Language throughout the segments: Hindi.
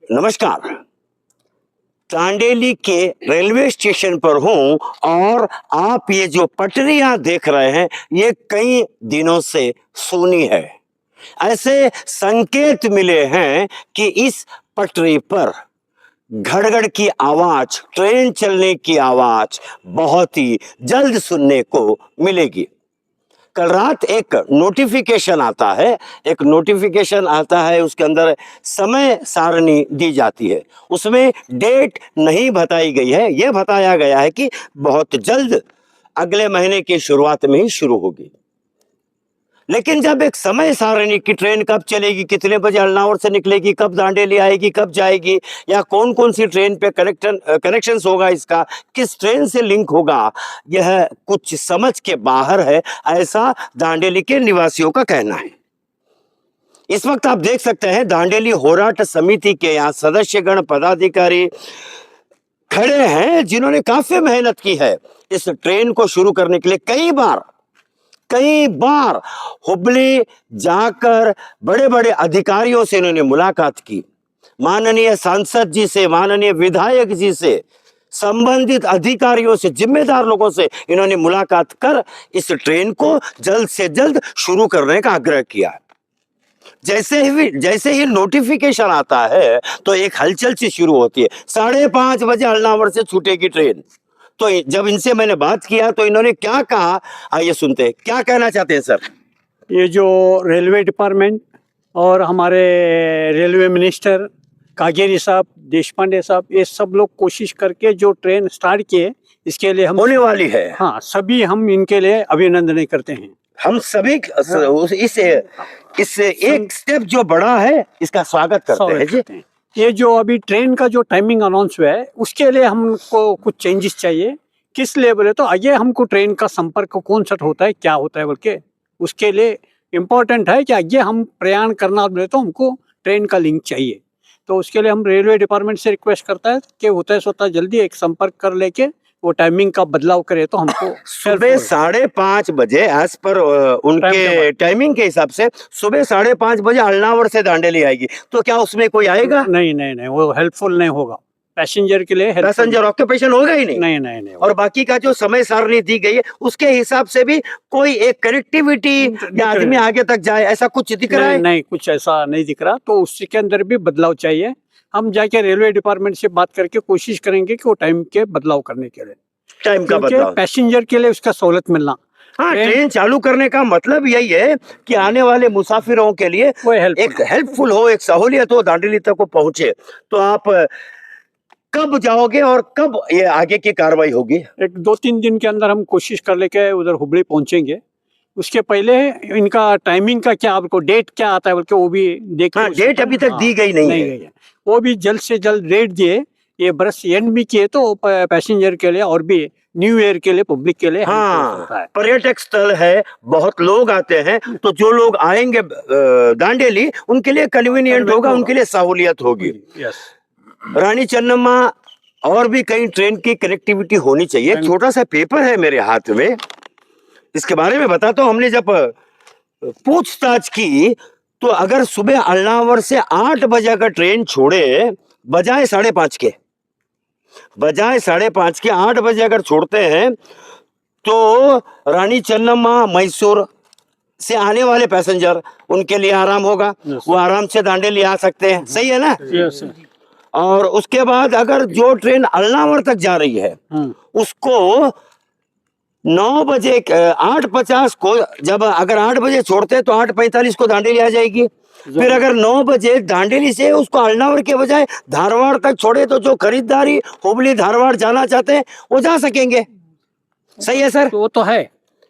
नमस्कार। तांडेली के रेलवे स्टेशन पर हूँ और आप ये जो पटरियां देख रहे हैं ये कई दिनों से सूनी है। ऐसे संकेत मिले हैं कि इस पटरी पर घड़घड़ की आवाज, ट्रेन चलने की आवाज बहुत ही जल्द सुनने को मिलेगी। कल रात एक नोटिफिकेशन आता है, उसके अंदर समय सारणी दी जाती है। उसमें डेट नहीं बताई गई है, यह बताया गया है कि बहुत जल्द अगले महीने की शुरुआत में ही शुरू होगी। लेकिन जब एक समय सारणी की ट्रेन कब चलेगी, कितने बजे अल्नावर से निकलेगी, कब दांडेली आएगी, कब जाएगी, या कौन कौन सी ट्रेन पे कनेक्शंस होगा, इसका किस ट्रेन से लिंक होगा, यह कुछ समझ के बाहर है, ऐसा दांडेली के निवासियों का कहना है। इस वक्त आप देख सकते हैं दांडेली होराट समिति के यहाँ सदस्यगण, पदाधिकारी खड़े हैं जिन्होंने काफी मेहनत की है इस ट्रेन को शुरू करने के लिए। कई बार हुबली जाकर बड़े बड़े अधिकारियों से इन्होंने मुलाकात की, माननीय सांसद जी से, माननीय विधायक जी से, संबंधित अधिकारियों से, जिम्मेदार लोगों से इन्होंने मुलाकात कर इस ट्रेन को जल्द से जल्द शुरू करने का आग्रह किया। जैसे ही नोटिफिकेशन आता है तो एक हलचल सी शुरू होती है। 5:30 बजे अल्नावर से छूटेगी ट्रेन। तो जब इनसे मैंने बात किया तो इन्होंने क्या कहा, आइए सुनते हैं। क्या कहना चाहते हैं सर? ये जो रेलवे डिपार्टमेंट और हमारे रेलवे मिनिस्टर कागेरी साहब, देशपांडे साहब, ये सब लोग कोशिश करके जो ट्रेन स्टार्ट किए, इसके लिए हम होने वाली है। हाँ, सभी हम इनके लिए अभिनंदन करते हैं। हम सभी इस एक स्टेप जो बड़ा है इसका स्वागत करते हैं जी। ये जो अभी ट्रेन का जो टाइमिंग अनाउंस हुआ है उसके लिए हमको कुछ चेंजेस चाहिए। किस लिए बोले तो आगे हमको ट्रेन का संपर्क कौन सा होता है, क्या होता है बोल के, उसके लिए इम्पोर्टेंट है कि आगे हम प्रयाण करना बोले तो हमको ट्रेन का लिंक चाहिए। तो उसके लिए हम रेलवे डिपार्टमेंट से रिक्वेस्ट करता है कि होता है स्वतः जल्दी एक संपर्क कर लेके वो टाइमिंग का बदलाव करे तो हमको सुबह 5:30 बजे एज पर उनके टाइमिंग के हिसाब से सुबह 5:30 बजे अल्नावर से दांडेली आएगी। तो क्या उसमें कोई आएगा? नहीं, वो हेल्पफुल नहीं होगा पैसेंजर के लिए। पैसेंजर ऑक्यूपेशन होगा ही नहीं। नहीं। और बाकी का जो समय सारणी दी गई है उसके हिसाब से भी कोई एक कनेक्टिविटी या आदमी आगे तक जाए, ऐसा कुछ दिख रहा है? नहीं, कुछ ऐसा नहीं दिख रहा। तो उसके अंदर भी बदलाव चाहिए। हम जाके रेलवे डिपार्टमेंट से बात करके कोशिश करेंगे कि वो टाइम के बदलाव करने के लिए, टाइम का बदलाव, पैसेंजर के लिए उसका सहूलत मिलना। हाँ, ट्रेन चालू करने का मतलब यही है कि आने वाले मुसाफिरों के लिए एक हेल्पफुल हो, एक सहूलियत हो, दांडेली तक को पहुंचे। तो आप कब जाओगे और कब ये आगे की कार्रवाई होगी? एक 2-3 दिन के अंदर हम कोशिश कर लेके उधर हुबली पहुंचेंगे। उसके पहले इनका टाइमिंग का क्या, आपको डेट क्या आता है बोल के वो भी देख। हाँ, डेट अभी तक दी गई नहीं है। वो भी जल्द से जल्द डेट दिए। ये बरस एंड भी किए तो पैसेंजर के लिए और भी न्यू ईयर के लिए, पब्लिक के लिए। हाँ, पर्यटक स्थल है, बहुत लोग आते हैं, तो जो लोग आएंगे दांडेली उनके लिए कन्वीनियंट होगा, उनके लिए सहूलियत होगी। रानी चन्नम्मा और भी कई ट्रेन की कनेक्टिविटी होनी चाहिए। एक छोटा सा पेपर है मेरे हाथ में, इसके बारे में बताता हूँ। हमने जब पूछताछ की तो अगर सुबह अल्नावर से 8 बजे अगर ट्रेन छोड़े, बजाय 5:30 के 8 बजे अगर छोड़ते हैं तो रानी चन्नम्मा, मैसूर से आने वाले पैसेंजर, उनके लिए आराम होगा। वो आराम से दांडेली आ सकते हैं। सही है ना? और उसके बाद अगर जो ट्रेन अल्नावर तक जा रही है उसको 9 बजे 8:50 को, जब अगर 8 बजे छोड़ते हैं तो 8:45 को दांडेली आ जाएगी। फिर अगर 9 बजे दांडेली से उसको अल्नावर के बजाय धारवाड़ तक छोड़े तो जो खरीदारी हुबली धारवाड़ जाना चाहते हैं वो जा सकेंगे। सही है सर? वो तो है।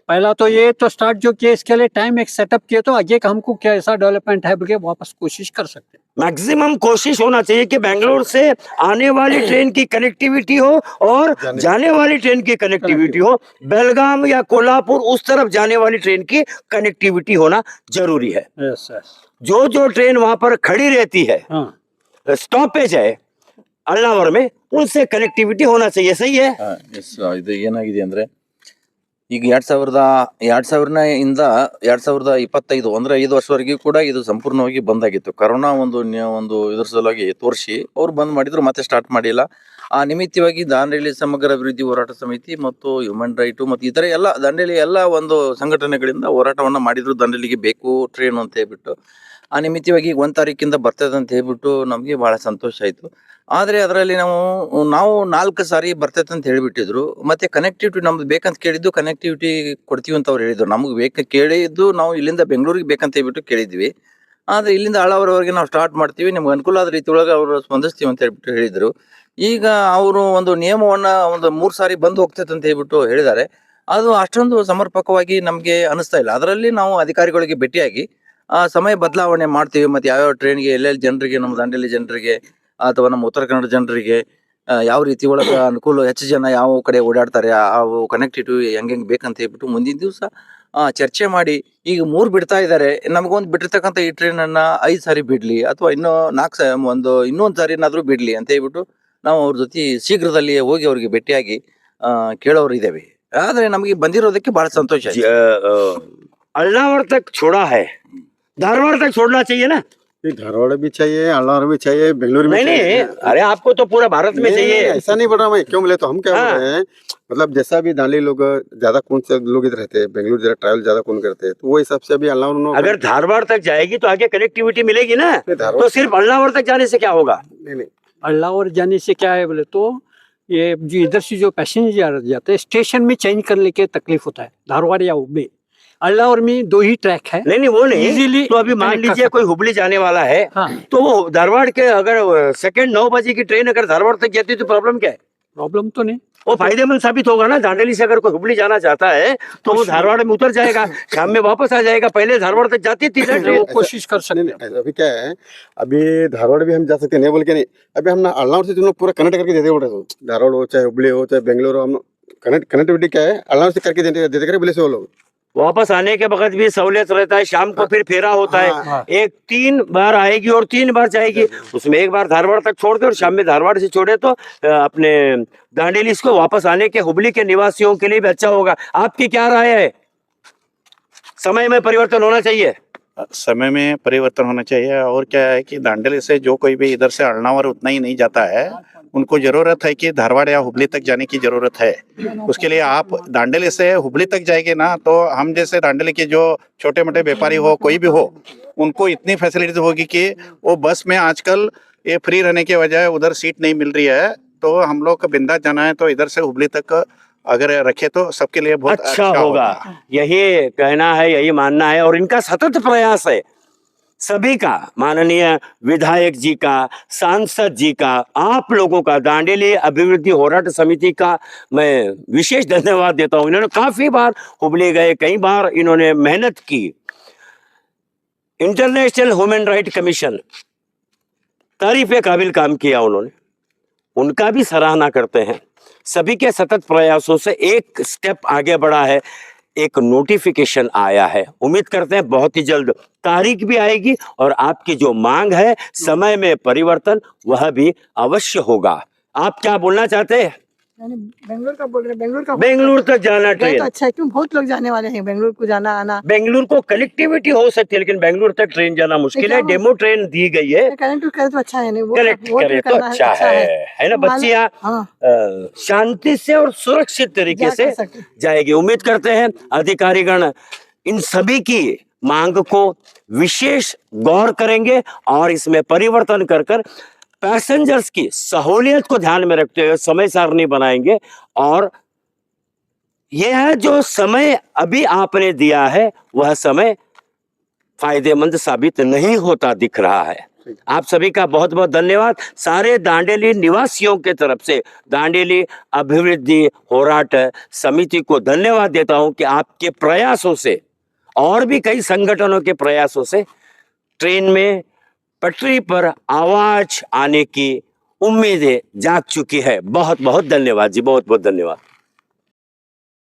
पहला तो ये तो स्टार्ट जो किया, इसके लिए टाइम एक सेटअप किया तो आगे का हमको क्या ऐसा डेवलपमेंट है बोल वापस कोशिश कर सकते हैं। मैक्सिमम कोशिश होना चाहिए कि बेंगलोर से आने वाली ट्रेन की कनेक्टिविटी हो और जाने वाली ट्रेन की कनेक्टिविटी हो। बेलगाम या कोल्हापुर उस तरफ जाने वाली ट्रेन की कनेक्टिविटी होना जरूरी है। जो ट्रेन वहां पर खड़ी रहती है, स्टॉपेज है अल्नावर में, उनसे कनेक्टिविटी होना चाहिए। सही है? ಏನಾಗಿದೆ ಅಂದ್ರೆ ಈಗ 2000 2025 ಅಂದ್ರೆ 5 ವರ್ಷವರೆಗೂ ಕೂಡ ಇದು ಸಂಪೂರ್ಣವಾಗಿ ಬಂದ್ ಆಗಿತ್ತು. ಕರೋನಾ ಒಂದು ಇದ್ರ ಸಲುವಾಗಿ ತೋರಿಸಿ ಅವ್ರು ಬಂದ್ ಮಾಡಿದ್ರು, ಮತ್ತೆ ಸ್ಟಾರ್ಟ್ ಮಾಡಿಲ್ಲ. ಆ ನಿಮಿತ್ತವಾಗಿ ದಾಂಡೇಲಿ ಸಮಗ್ರ ಅಭಿವೃದ್ಧಿ ಹೋರಾಟ ಸಮಿತಿ ಮತ್ತು ಹ್ಯೂಮನ್ ರೈಟ್ ಮತ್ತು ಇತರೆ ಎಲ್ಲ ದಾಂಡೇಲಿ ಎಲ್ಲ ಒಂದು ಸಂಘಟನೆಗಳಿಂದ ಹೋರಾಟವನ್ನ ಮಾಡಿದ್ರು. ದಾಂಡೇಲಿಗೆ ಬೇಕು ಟ್ರೈನ್ ಅಂತ ಹೇಳ್ಬಿಟ್ಟು. ಆ ನಿಮಿತ್ತವಾಗಿ 1 ತಾರೀಕಿಂದ ಬರ್ತದೆ ಅಂತ ಹೇಳ್ಬಿಟ್ಟು ನಮಗೆ ಬಹಳ ಸಂತೋಷ ಆಯ್ತು. ಆದ್ರೆ ಅದರಲ್ಲಿ ನಾವು 4 ಸಾರಿ ಬರ್ತೈತೆ ಅಂತ ಹೇಳ್ಬಿಟ್ಟಿದ್ರು. ಮತ್ತೆ ಕನೆಕ್ಟಿವಿಟಿ ನಮ್ದು ಬೇಕಂತ ಕೇಳಿದ್ದು, ಕನೆಕ್ಟಿವಿಟಿ ಕೊಡ್ತೀವಿ ಅಂತ ಅವ್ರು ಹೇಳಿದ್ರು. ನಮ್ಗೆ ಕೇಳಿದ್ದು ನಾವು ಇಲ್ಲಿಂದ ಬೆಂಗಳೂರಿಗೆ ಬೇಕಂತ ಹೇಳ್ಬಿಟ್ಟು ಕೇಳಿದ್ವಿ. ಆದ್ರೆ ಇಲ್ಲಿಂದ ಆಳವರವರೆಗೆ ನಾವು ಸ್ಟಾರ್ಟ್ ಮಾಡ್ತೀವಿ, ನಿಮ್ಗೆ ಅನುಕೂಲ ಆದ ರೀತಿ ಒಳಗೆ ಅವರು ಸ್ಪಂದಿಸ್ತೀವಿ ಅಂತ ಹೇಳ್ಬಿಟ್ಟು ಹೇಳಿದ್ರು. ಈಗ ಅವರು ಒಂದು ನಿಯಮವನ್ನ 3 ಸಾರಿ ಬಂದು ಹೋಗ್ತೈತೆ ಅಂತ ಹೇಳ್ಬಿಟ್ಟು ಹೇಳಿದ್ದಾರೆ. ಅದು ಅಷ್ಟೊಂದು ಸಮರ್ಪಕವಾಗಿ ನಮ್ಗೆ ಅನಿಸ್ತಾ ಇಲ್ಲ. ಅದರಲ್ಲಿ ನಾವು ಅಧಿಕಾರಿಗಳಿಗೆ ಭೇಟಿಯಾಗಿ ಸಮಯ ಬದಲಾವಣೆ ಮಾಡ್ತೀವಿ, ಮತ್ತೆ ಯಾವ್ಯಾವ ಟ್ರೈನ್ಗೆ ಎಲ್ಲೆಲ್ಲಿ ಜನರಿಗೆ, ನಮ್ಮ ದಾಂಡೇಲಿ ಜನರಿಗೆ ಅಥವಾ ನಮ್ಮ ಉತ್ತರ ಕನ್ನಡ ಜನರಿಗೆ ಯಾವ ರೀತಿ ಒಳಗೆ ಅನುಕೂಲ, ಹೆಚ್ಚು ಜನ ಯಾವ ಕಡೆ ಓಡಾಡ್ತಾರೆ, ಆ ಕನೆಕ್ಟಿವಿಟಿ ಹೆಂಗ್ ಬೇಕಂತ ಹೇಳ್ಬಿಟ್ಟು ಮುಂದಿನ ದಿವಸ ಚರ್ಚೆ ಮಾಡಿ. ಈಗ 3 ಬಿಡ್ತಾ ಇದ್ದಾರೆ, ನಮಗೊಂದು ಬಿಟ್ಟಿರ್ತಕ್ಕಂಥ ಈ ಟ್ರೈನ್ ಅನ್ನ 5 ಸಾರಿ ಬಿಡ್ಲಿ, ಅಥವಾ ಇನ್ನೂ 4 ಇನ್ನೊಂದು ಸಾರಿನಾದ್ರೂ ಬಿಡ್ಲಿ ಅಂತ ಹೇಳ್ಬಿಟ್ಟು ನಾವು ಅವ್ರ ಜೊತೆ ಶೀಘ್ರದಲ್ಲಿ ಹೋಗಿ ಅವ್ರಿಗೆ ಭೇಟಿಯಾಗಿ ಕೇಳೋರು ಇದ್ದೇವೆ. ಆದ್ರೆ ನಮಗೆ ಬಂದಿರೋದಕ್ಕೆ ಬಹಳ ಸಂತೋಷ ಆಯ್ತು. अल्लावर तक छोड़ा है, धारवाड़ तक छोड़ना चाहिए ना? धारवाड़ भी चाहिए, अल्लावर भी चाहिए, बेंगलुरु भी नहीं चाहिए। नहीं, अरे आपको तो पूरा भारत में चाहिए। ऐसा नहीं बोल रहा मैं, क्यों बोले तो हम क्या हाँ। बोल रहे हैं, मतलब जैसा भी दांडी लोग ज्यादा कौन से लोग इधर रहते हैं, बेंगलुरु जरा ट्रैवल ज्यादा कौन करते हैं, तो वो हिसाब से अभी अल्लावर अगर धारवाड़ तक जाएगी तो आगे कनेक्टिविटी मिलेगी ना, धारवाड़ तो सिर्फ अल्लावर तक जाने से क्या होगा? नहीं अल्लावर जाने से क्या है बोले तो ये जो इधर से जो पैसेंजर जाते हैं स्टेशन में चेंज करने के तकलीफ होता है। धारवाड़ या हुबली, अल्लावर में 2 ही ट्रैक है। नहीं वो नहीं, Easily तो अभी मान connect कर लीजिए सकते कोई हुबली जाने वाला है, हाँ, तो वो धारवाड़ के अगर सेकंड 9 बजे की ट्रेन अगर धारवाड़ तक जाती है तो प्रॉब्लम क्या है? प्रॉब्लम तो नहीं। वो फायदेमंद साबित होगा ना। दांडेली से अगर कोई हुबली जाना चाहता है तो वो धारवाड़ में उतर जाएगा, शाम में वापस आ जाएगा। पहले धारवाड़ तक जाती थी ना वो ट्रेन। कोशिश कर सकते हैं। नहीं, अभी क्या है, अभी धारवाड़ भी हम जा सकते हैं, नहीं बोल के नहीं, अभी हम ना अल्लावर से तुम लोग पूरा कनेक्ट करके देते बोल रहे हो, धारवाड़ हो चाहे हुबली हो चाहे बेंगलुरु, हम कनेक्टिविटी क्या है अल्लावर से करके देते करे बोले से वो लोग। वापस आने के वक्त भी सहूलियत रहता है, शाम को फिर फेरा होता है, हाँ। एक 3 बार आएगी और 3 बार जाएगी। उसमें एक बार धारवाड़ तक छोड़ दे और शाम में धारवाड़ से छोड़े तो अपने दांडेली को वापस आने के हुबली के निवासियों के लिए भी अच्छा होगा। आपकी क्या राय है? समय में परिवर्तन होना चाहिए। समय में परिवर्तन होना चाहिए। और क्या है कि दांडेली से जो कोई भी इधर से अल्नावर उतना ही नहीं जाता है, उनको जरूरत है कि धारवाड़ या हुबली तक जाने की जरूरत है। उसके लिए आप दांडेली से हुबली तक जाएंगे ना, तो हम जैसे दांडेली के जो छोटे मोटे व्यापारी हो, कोई भी हो, उनको इतनी फैसिलिटीज होगी कि वो बस में आजकल ये फ्री रहने के वजह उधर सीट नहीं मिल रही है, तो हम लोग को बिंदास जाना है तो इधर से हुबली तक अगर रखे तो सबके लिए बहुत अच्छा होगा। यही कहना है, यही मानना है और इनका सतत प्रयास है सभी का, माननीय विधायक जी का, सांसद जी का, आप लोगों का, दांडेली अभिवृद्धि होराट समिति का मैं विशेष धन्यवाद देता हूँ। इन्होंने काफी बार हुबली गए, कई बार इन्होंने मेहनत की। इंटरनेशनल ह्यूमन राइट कमीशन, तारीफ काबिल काम किया उन्होंने, उनका भी सराहना करते हैं। सभी के सतत प्रयासों से एक स्टेप आगे बढ़ा है, एक नोटिफिकेशन आया है। उम्मीद करते हैं बहुत ही जल्द तारीख भी आएगी और आपकी जो मांग है समय में परिवर्तन वह भी अवश्य होगा। आप क्या बोलना चाहते हैं? बेंगलुरु का बोल रहे हैं, बेंगलुरु तक जाना तो ट्रेन, अच्छा है, क्यों बहुत लोग जाने वाले हैं बेंगलुरु को जाना आना। बेंगलुरु को कनेक्टिविटी हो सकती है, लेकिन बेंगलुरु तक ट्रेन जाना मुश्किल है। डेमो ट्रेन दी गई है, कनेक्ट करे तो अच्छा है, नहीं वो कनेक्ट वो करे तो करना अच्छा है ना। बच्चियां हाँ, शांति से और सुरक्षित तरीके जा से कर सकते। जाएगी। उम्मीद करते हैं अधिकारीगण इन सभी की मांग को विशेष गौर करेंगे और इसमें परिवर्तन कर कर पैसेंजर्स की सहूलियत को ध्यान में रखते हुए समय सारणी बनाएंगे। और यह है जो समय अभी आपने दिया है वह समय फायदेमंद साबित नहीं होता दिख रहा है। आप सभी का बहुत बहुत धन्यवाद। सारे दांडेली निवासियों के तरफ से दांडेली अभिवृद्धि होराट समिति को धन्यवाद देता हूं कि आपके प्रयासों से और भी कई संगठनों के प्रयासों से ट्रेन में पटरी पर आवाज आने की उम्मीदें जाग चुकी है। बहुत बहुत धन्यवाद जी, बहुत बहुत धन्यवाद।